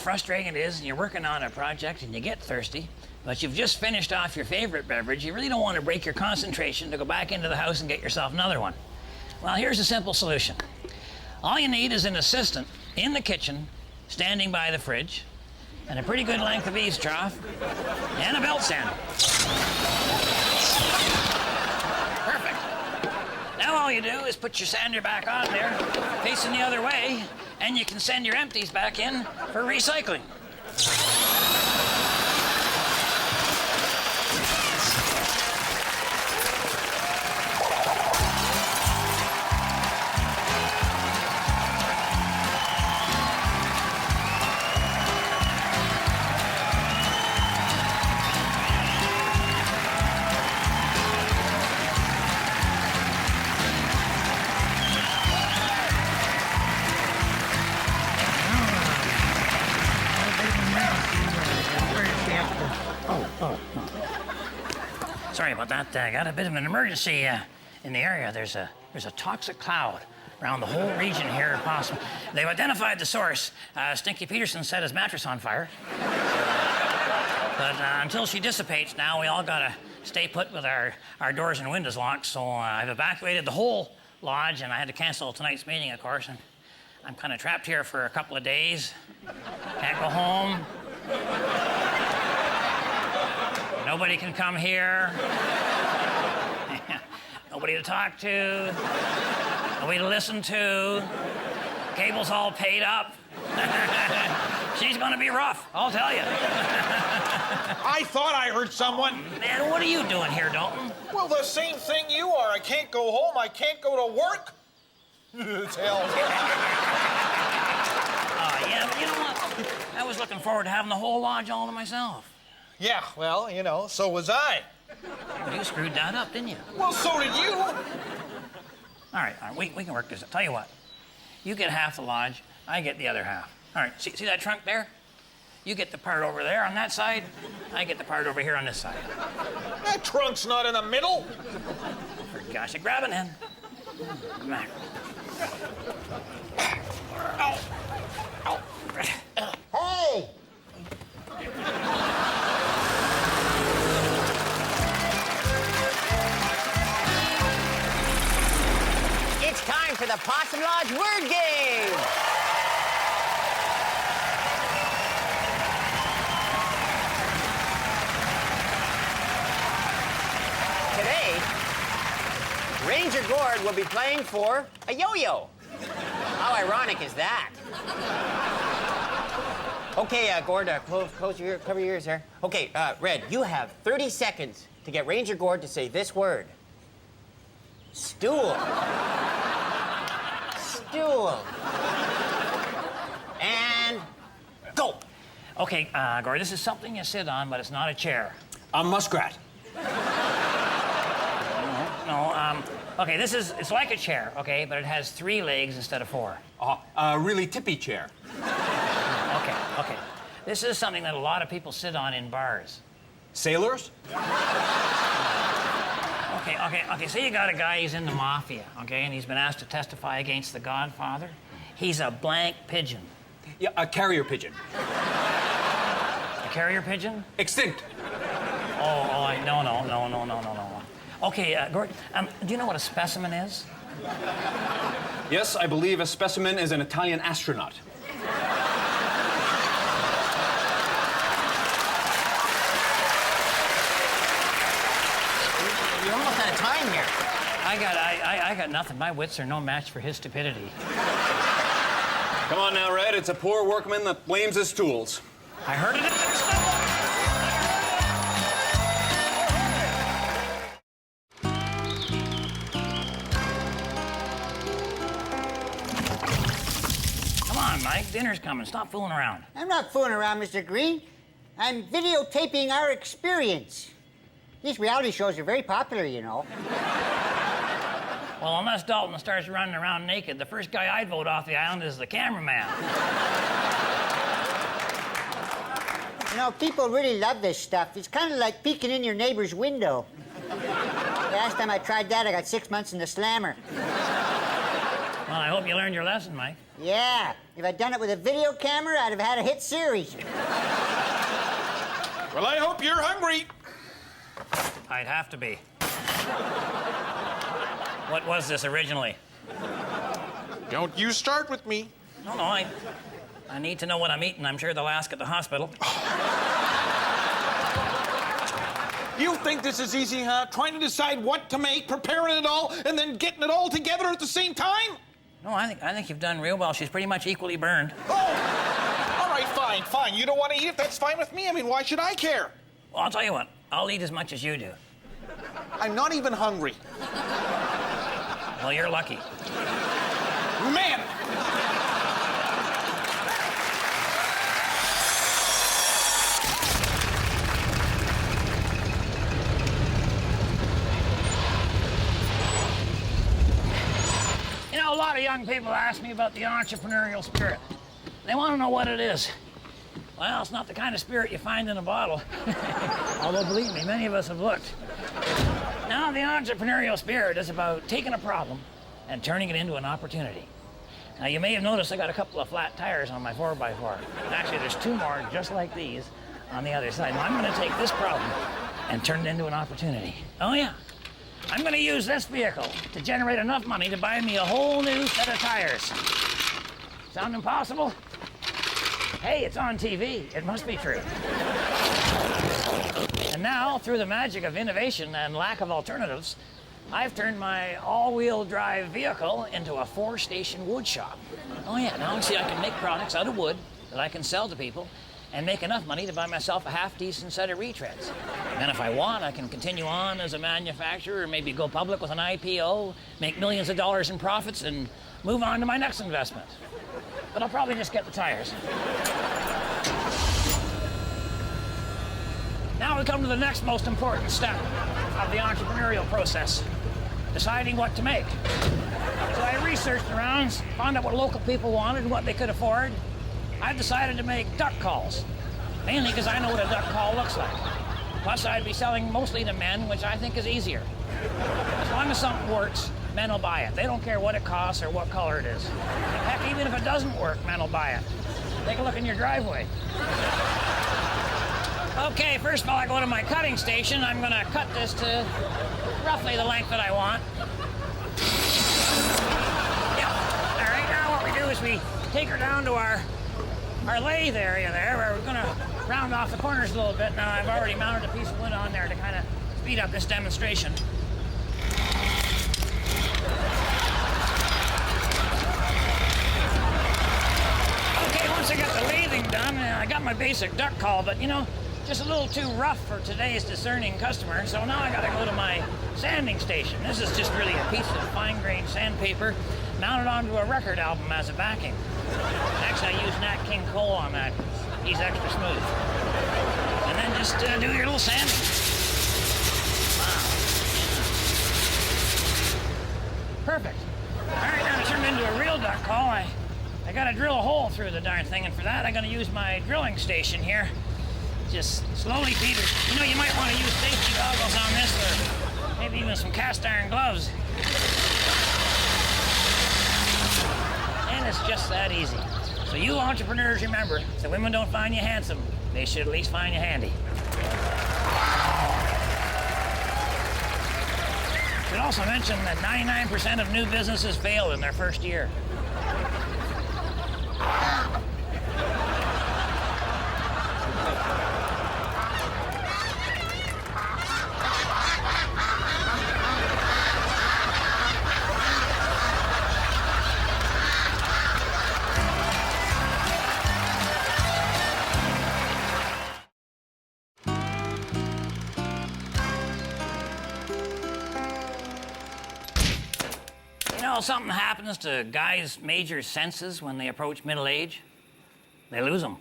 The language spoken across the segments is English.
frustrating it is when you're working on a project and you get thirsty, but you've just finished off your favorite beverage. You really don't want to break your concentration to go back into the house and get yourself another one. Well, here's a simple solution. All you need is an assistant in the kitchen, standing by the fridge, and a pretty good length of eaves trough, and a belt sander. Perfect. Now all you do is put your sander back on there, facing the other way, and you can send your empties back in for recycling. Sorry about that. I got a bit of an emergency in the area. There's a toxic cloud around the whole region here at Possum. They've identified the source. Stinky Peterson set his mattress on fire. But until she dissipates now, we all gotta stay put with our doors and windows locked. So I've evacuated the whole lodge, and I had to cancel tonight's meeting, of course. And I'm kind of trapped here for a couple of days. Can't go home. Nobody can come here. Nobody to talk to. Nobody to listen to. Cable's all paid up. She's gonna be rough, I'll tell you. I thought I heard someone. Man, what are you doing here, Dalton? Well, the same thing you are. I can't go home. I can't go to work. It's hell. Yeah, but you know what? I was looking forward to having the whole lodge all to myself. Yeah, well, you know, so was I. You screwed that up, didn't you? Well, so did you. All right, we can work this out. Tell you what, you get half the lodge, I get the other half. All right, see that trunk there? You get the part over there on that side, I get the part over here on this side. That trunk's not in the middle. For gosh, grab it then. Come on. Ow. Ow. Hey! It's time for the Possum Lodge word game! Today, Ranger Gord will be playing for a yo-yo. How ironic is that? Okay, Gord, close your ear, cover your ears there. Okay, Red, you have 30 seconds to get Ranger Gord to say this word. Stool. Stool. And go. Okay, Gord, this is something you sit on, but it's not a chair. A muskrat. No, okay, it's like a chair, okay, but it has 3 legs instead of 4. A really tippy chair. Okay. This is something that a lot of people sit on in bars. Sailors? Okay, so you got a guy, he's in the mafia, okay, and he's been asked to testify against the Godfather. He's a blank pigeon. Yeah, a carrier pigeon. A carrier pigeon? Extinct. No. Okay, Gord, do you know what a specimen is? Yes, I believe a specimen is an Italian astronaut. You're almost out of time here. I got nothing. My wits are no match for his stupidity. Come on now, Red. It's a poor workman that blames his tools. I heard it at the start. Come on, Mike. Dinner's coming. Stop fooling around. I'm not fooling around, Mr. Green. I'm videotaping our experience. These reality shows are very popular, you know. Well, unless Dalton starts running around naked, the first guy I'd vote off the island is the cameraman. You know, people really love this stuff. It's kind of like peeking in your neighbor's window. Last time I tried that, I got 6 months in the slammer. Well, I hope you learned your lesson, Mike. Yeah, if I'd done it with a video camera, I'd have had a hit series. Well, I hope you're hungry. I'd have to be. What was this originally? Don't you start with me. No, I need to know what I'm eating. I'm sure they'll ask at the hospital. You think this is easy, huh? Trying to decide what to make, preparing it all, and then getting it all together at the same time? No, I think you've done real well. She's pretty much equally burned. Oh! All right, fine. You don't want to eat it? That's fine with me. I mean, why should I care? Well, I'll tell you what. I'll eat as much as you do. I'm not even hungry. Well, you're lucky. Man! You know, a lot of young people ask me about the entrepreneurial spirit. They want to know what it is. Well, it's not the kind of spirit you find in a bottle. Although, believe me, many of us have looked. Now, the entrepreneurial spirit is about taking a problem and turning it into an opportunity. Now, you may have noticed I got a couple of flat tires on my 4x4. Actually, there's 2 more just like these on the other side. Now, I'm going to take this problem and turn it into an opportunity. Oh, yeah. I'm going to use this vehicle to generate enough money to buy me a whole new set of tires. Sound impossible? Hey, it's on TV. It must be true. And now, through the magic of innovation and lack of alternatives, I've turned my all-wheel drive vehicle into a 4-station wood shop. Oh yeah, now see, I can make products out of wood that I can sell to people and make enough money to buy myself a half-decent set of retreads. And then if I want, I can continue on as a manufacturer, or maybe go public with an IPO, make millions of dollars in profits, and move on to my next investment. But I'll probably just get the tires. Now we come to the next most important step of the entrepreneurial process, deciding what to make. So I researched around, found out what local people wanted and what they could afford. I've decided to make duck calls, mainly because I know what a duck call looks like. Plus, I'd be selling mostly to men, which I think is easier. As long as something works, men will buy it. They don't care what it costs or what color it is. Heck, even if it doesn't work, men will buy it. Take a look in your driveway. Okay, first of all, I go to my cutting station. I'm going to cut this to roughly the length that I want. Yeah. All right, now what we do is we take her down to our lathe area there, where we're going to round off the corners a little bit. Now, I've already mounted a piece of wood on there to kind of speed up this demonstration. Okay, once I got the lathing done, I got my basic duck call, but you know, just a little too rough for today's discerning customer, so now I gotta go to my sanding station. This is just really a piece of fine-grained sandpaper mounted onto a record album as a backing. Actually, I use Nat King Cole on that. He's extra smooth. And then just do your little sanding. Wow. Perfect. All right, now to turn it into a real duck call, I gotta drill a hole through the darn thing, and for that, I'm gonna use my drilling station here. Just slowly feed it. You know, you might want to use safety goggles on this, or maybe even some cast iron gloves. And it's just that easy. So you entrepreneurs, remember, if the women don't find you handsome, they should at least find you handy. Should also mention that 99% of new businesses fail in their first year. You know, something happens to guys' major senses when they approach middle age. They lose them.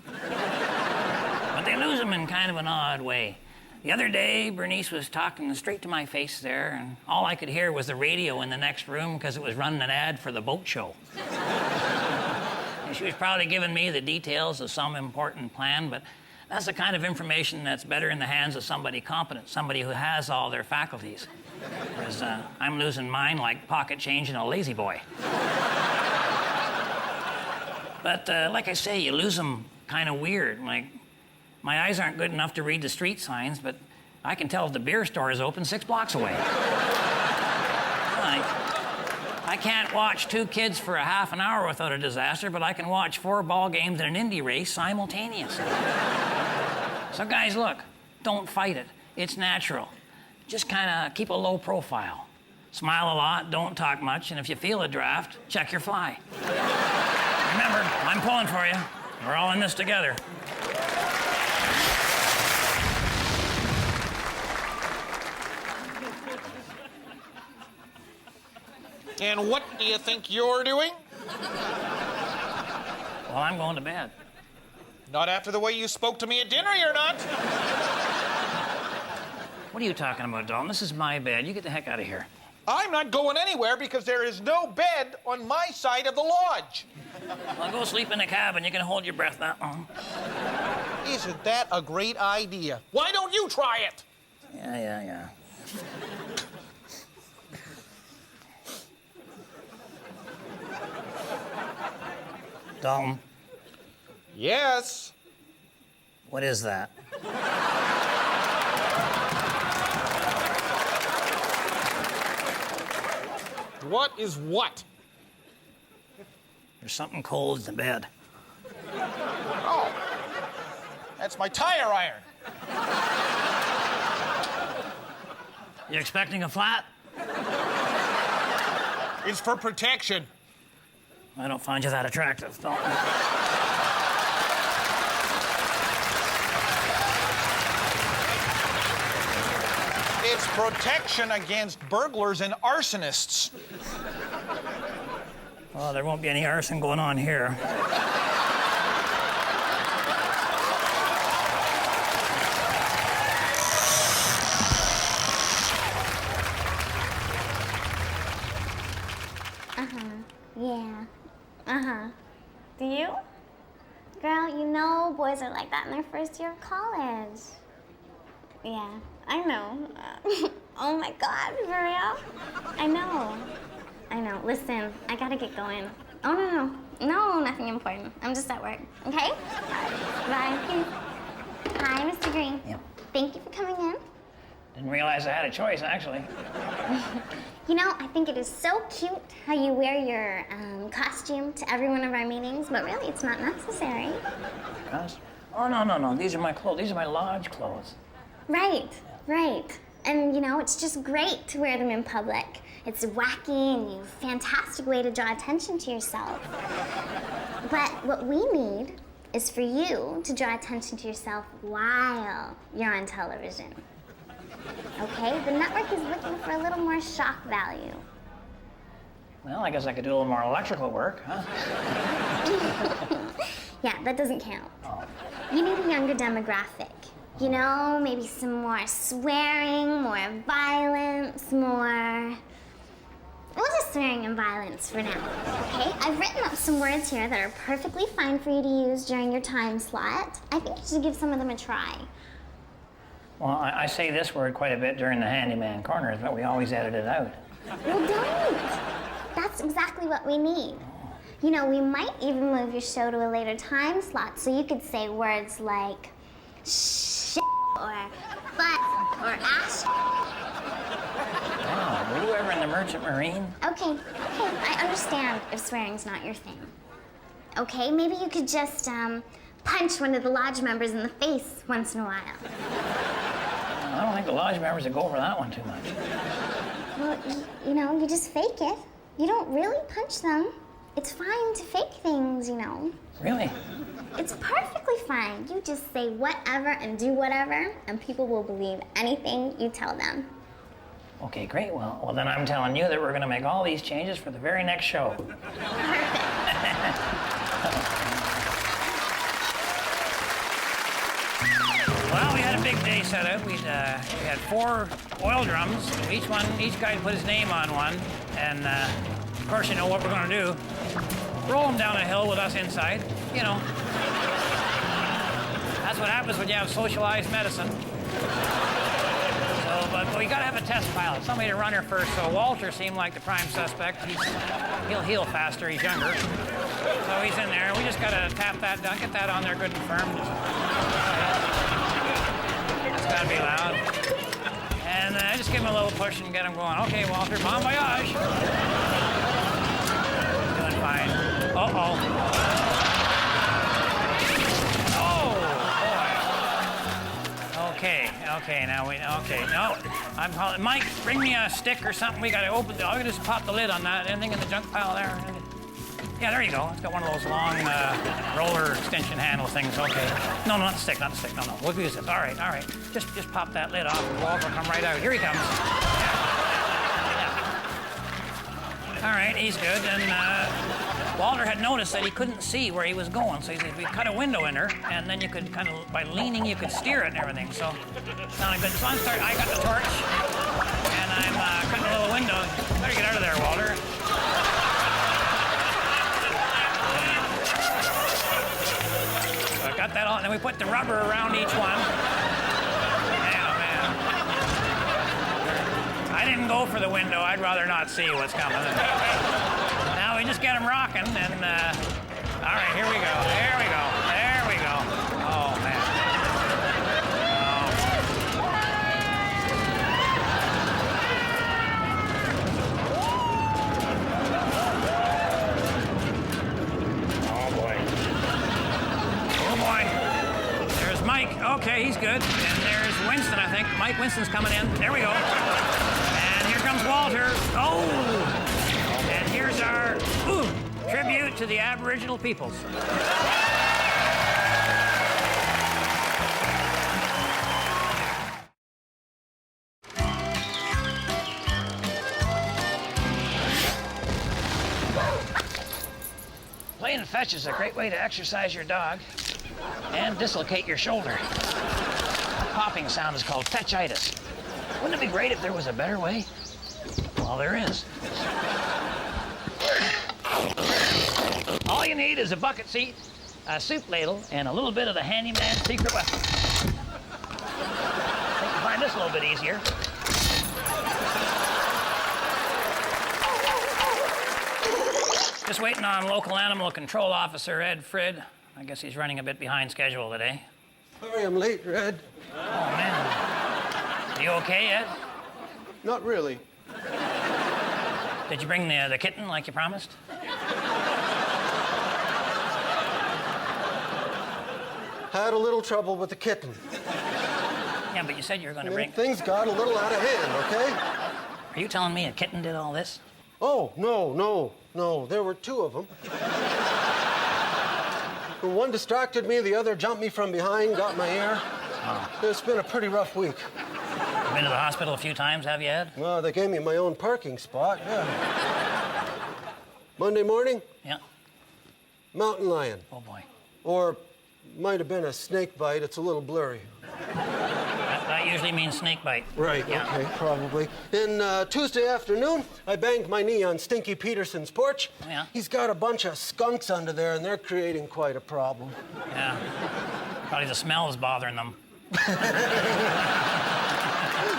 But they lose them in kind of an odd way. The other day, Bernice was talking straight to my face there, and all I could hear was the radio in the next room because it was running an ad for the boat show. And she was probably giving me the details of some important plan, but That's the kind of information that's better in the hands of somebody competent, somebody who has all their faculties. Whereas I'm losing mine like pocket change in a lazy boy. But like I say, you lose them kind of weird. Like, my eyes aren't good enough to read the street signs, but I can tell if the beer store is open 6 blocks away. I can't watch 2 kids for a half an hour without a disaster, but I can watch 4 ball games and an Indy race simultaneously. So guys, look, don't fight it. It's natural. Just kind of keep a low profile. Smile a lot, don't talk much, and if you feel a draft, check your fly. Remember, I'm pulling for you. We're all in this together. And what do you think you're doing? Well, I'm going to bed. Not after the way you spoke to me at dinner, you're not. What are you talking about, Dalton? This is my bed. You get the heck out of here. I'm not going anywhere because there is no bed on my side of the lodge. Well, go sleep in the cabin. You can hold your breath that long. Isn't that a great idea? Why don't you try it? Yeah. Dalton, Yes. what is that? What is what? There's something cold in the bed. Oh, that's my tire iron. You expecting a flat? It's for protection. I don't find you that attractive, Dalton. It's protection against burglars and arsonists. Well, there won't be any arson going on here. Yeah. Do you? Girl, you know boys are like that in their first year of college. Yeah, I know. Oh my God, for real? I know. Listen, I gotta get going. Oh, no, nothing important. I'm just at work, okay? Bye. Hi, Mr. Green. Yep. Thank you for coming in. Didn't realize I had a choice, actually. You know, I think it is so cute how you wear your costume to every one of our meetings, but really it's not necessary. Because? Oh, no. These are my clothes. These are my lodge clothes. Right. And, you know, it's just great to wear them in public. It's wacky and a fantastic way to draw attention to yourself. But what we need is for you to draw attention to yourself while you're on television. Okay? The network is looking for a little more shock value. Well, I guess I could do a little more electrical work, huh? Yeah, that doesn't count. Oh. You need a younger demographic. You know, maybe some more swearing, more violence, more... We'll just swearing and violence for now, okay? I've written up some words here that are perfectly fine for you to use during your time slot. I think you should give some of them a try. Well, I say this word quite a bit during the handyman corners, but we always edit it out. Well, don't. That's exactly what we need. You know, we might even move your show to a later time slot so you could say words like shit or butt or ass. Wow, were you ever in the Merchant Marine? Okay, I understand if swearing's not your thing. Okay, maybe you could just punch one of the lodge members in the face once in a while. I don't think the lodge members would go for that one too much. Well, you know, you just fake it. You don't really punch them. It's fine to fake things, you know. Really? It's perfectly fine. You just say whatever and do whatever, and people will believe anything you tell them. Okay, great. Well, then I'm telling you that we're going to make all these changes for the very next show. Well, we had a big day set up. We had 4 oil drums. Each guy put his name on one. And, of course, you know what we're going to do. Roll them down a hill with us inside. You know. That's what happens when you have socialized medicine. So, but we gotta have a test pilot, somebody to run her first. So Walter seemed like the prime suspect. He'll heal faster, he's younger. So he's in there. We just gotta tap that down, get that on there good and firm. It's gotta be loud. And just give him a little push and get him going. Okay, Walter, bon voyage. Doing fine. Uh-oh. Okay, now no. I'm calling. Mike, bring me a stick or something. We gotta open the, I can just pop the lid on that. Anything in the junk pile there? Yeah, there you go. It's got one of those long roller extension handle things. Okay. No, not the stick, No. We'll use this. All right. Just pop that lid off and Walter will come right out. Here he comes. Yeah. All right, he's good. And Walter had noticed that he couldn't see where he was going, so he said, we cut a window in her, and then you could kind of, by leaning, you could steer it and everything, so sounded good. So I got the torch, and I'm cutting a little window. Better get out of there, Walter. So I got that on, and then we put the rubber around each one. Man. I didn't go for the window. I'd rather not see what's coming. Now we just get them rocking, and all right, here we go. There we go. Oh man. Oh boy. There's Mike. Okay, he's good. And there's Winston, I think. Mike Winston's coming in. There we go. And here comes Walter. Oh. And here's our tribute to the Aboriginal peoples. Playing fetch is a great way to exercise your dog and dislocate your shoulder. That popping sound is called fetchitis. Wouldn't it be great if there was a better way? Well, there is. All you need is a bucket seat, a soup ladle, and a little bit of the handyman's secret weapon. I think you'll find this a little bit easier. Just waiting on local animal control officer Ed Frid. I guess he's running a bit behind schedule today. Sorry I'm late, Red. Oh, man. You okay, Ed? Not really. Did you bring the kitten like you promised? Had a little trouble with the kitten. Yeah, but you said you were going to bring... Things got a little out of hand, okay? Are you telling me a kitten did all this? Oh, no. There were two of them. One distracted me, the other jumped me from behind, got my ear. Oh. It's been a pretty rough week. You've been to the hospital a few times, have you, Ed? Well, they gave me my own parking spot, yeah. Monday morning? Yeah. Mountain lion. Oh, boy. Or might have been a snake bite. It's a little blurry. That usually means snake bite. Right, yeah. Okay, probably. Then Tuesday afternoon, I banged my knee on Stinky Peterson's porch. Yeah. He's got a bunch of skunks under there, and they're creating quite a problem. Yeah. Probably the smell is bothering them.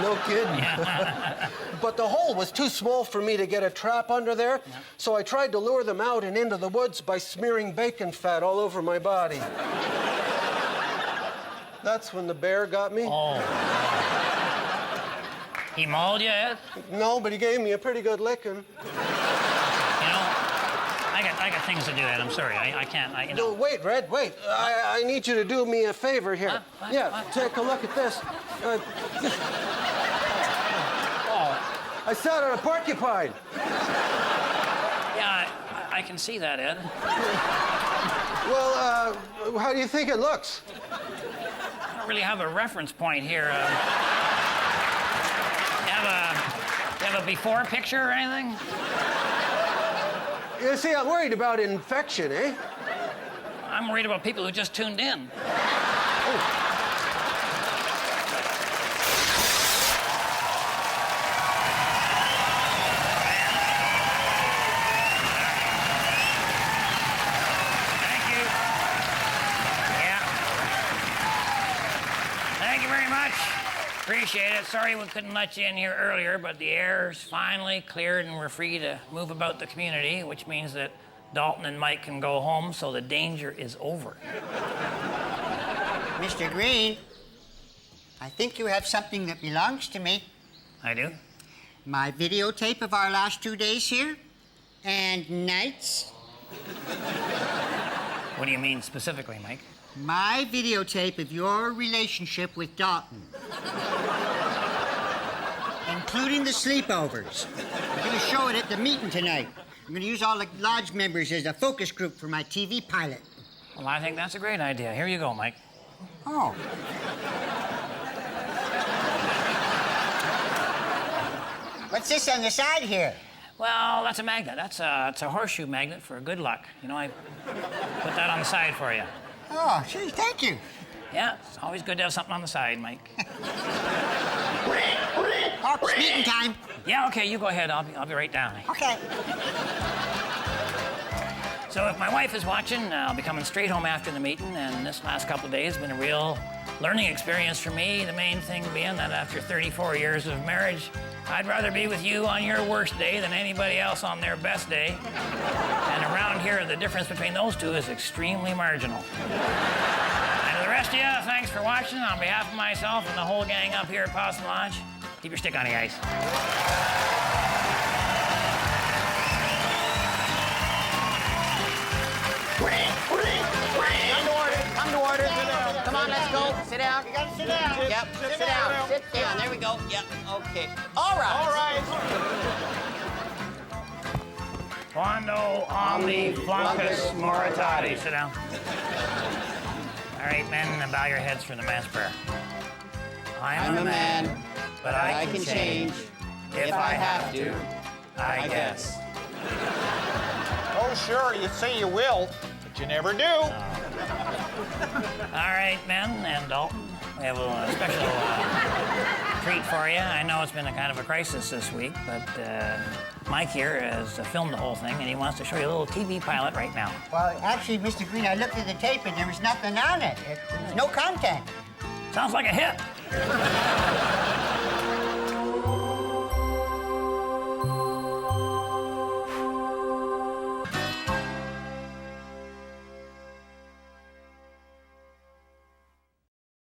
No kidding. Yeah. But the hole was too small for me to get a trap under there, so I tried to lure them out and into the woods by smearing bacon fat all over my body. That's when the bear got me. Oh. He mauled you, Ed? No, but he gave me a pretty good licking. You know, I got things to do, Ed. I'm sorry. I can't. You know. No, wait, Red, wait. I need you to do me a favor here. What? Take a look at this. I sat on a porcupine. Yeah, I can see that, Ed. Well, how do you think it looks? I don't really have a reference point here. You have a before picture or anything? You see, I'm worried about infection, eh? I'm worried about people who just tuned in. Oh. appreciate it. Sorry we couldn't let you in here earlier, but the air's finally cleared and we're free to move about the community, which means that Dalton and Mike can go home, so the danger is over. Mr. Green, I think you have something that belongs to me. I do? My videotape of our last 2 days here and nights. What do you mean specifically, Mike? My videotape of your relationship with Dalton. Including the sleepovers. I'm going to show it at the meeting tonight. I'm going to use all the lodge members as a focus group for my TV pilot. Well, I think that's a great idea. Here you go, Mike. Oh. What's this on the side here? Well, that's a magnet. That's a horseshoe magnet for good luck. You know, I put that on the side for you. Oh, gee, thank you. Yeah, it's always good to have something on the side, Mike. Oh, it's meeting time. Yeah, okay, you go ahead. I'll be right down. Okay. So if my wife is watching, I'll be coming straight home after the meeting, and this last couple of days has been a real learning experience for me. The main thing being that after 34 years of marriage, I'd rather be with you on your worst day than anybody else on their best day. And around here, the difference between those two is extremely marginal. And to the rest of you, thanks for watching. On behalf of myself and the whole gang up here at Possum Lodge, keep your stick on the ice. Come to order. Come on, let's go. Sit down. You gotta sit down. Yep, sit down. Sit down. There we go. Yep, okay. All right. Quando, Omni, Flunkus, Moritati. Sit down. All right, men, bow your heads for the mass prayer. I'm a man, but I can change if I have to, I guess. Oh, sure, you say you will, but you never do. All right, men and Dalton, we have a special treat for you. I know it's been a kind of a crisis this week, but Mike here has filmed the whole thing, and he wants to show you a little TV pilot right now. Well, actually, Mr. Green, I looked at the tape and there was nothing on it. There was no content. Sounds like a hit.